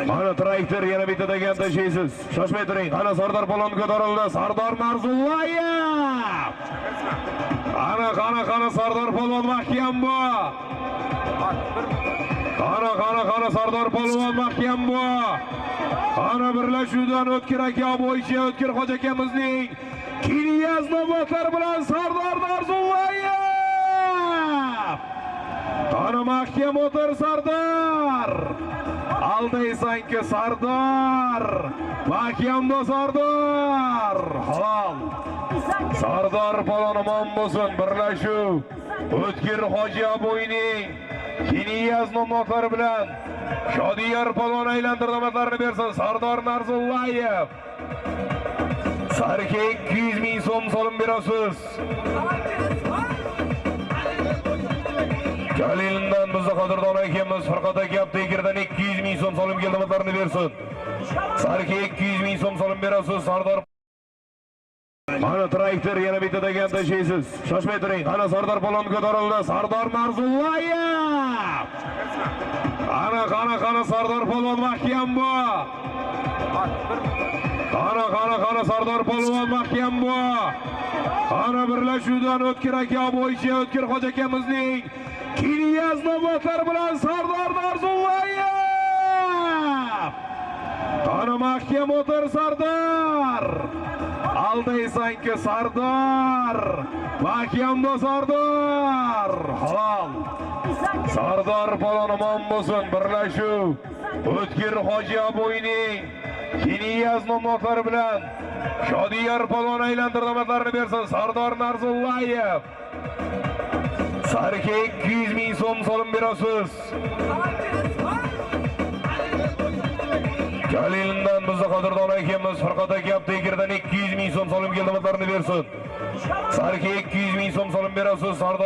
Mana traktor yana bitta degan tashiysiz. Shoshmay turing. Ana Sardor Polvon ko'tarildi. Sardor Narzullayev. Qana Sardor Polvon mahkam bu. Qana Sardor Polvon mahkam bu. Qana birlashuvdan O'tkir aka bo'yicha O'tkir Hoji akamizning Kiniyaz navbatlar bilan Sardor Narzullayev. Qana mahkam o'tir Sardor. Aldaysanki Sardor. Mahkamda Sardor. Halol. Sardor Polvon omon bo'lsin. Birlashuv O'tkir Hoji aboyning Kiniyaz navbatlari bilan Shodiyar Polvon aylantirdi namatlarini bersin. Sardor Narzullayev. Sarki 200 ming so'm solim berasiz. Kalilindan bizni qadrdon akamiz Farqat aka Abdegirdan 200 ming so'm solim keldi namatlarini bersin. Sarki 200 ming so'm solim berasiz. Sardor Mana traktor yana bitta degan tashiysiz. Shoshmay turing. Ana Sardor Polvon ko'tarildi. Sardor Narzullayev. Qana Sardor Polvon mahkam bu. Qana Sardor Polvon mahkam bu. Qana birlashuvdan O'tkir aka bo'yicha O'tkir Hoji akamizning Kiniyaz navbatlari bilan Sardor Narzullayev. Qana mahkam o'tir Sardor. Aldaysanki Sardor. Mahkamda Sardor. Halol. Sardor Polvon omon bo'lsin. Birlashuv O'tkir Hoji aboyning Kiniyaz navbatlari bilan Shodiyar Polvon aylantirdi namatlarini bersin. Sardor Narzullayev. Sarki 200 ming so'm solim berasiz. Kalilindan bizni qadrdon akamiz Farqat aka Abdegirdan 200 ming so'm solim keldi namatlarini bersin. Sarki 200 ming so'm solim berasiz. Sardor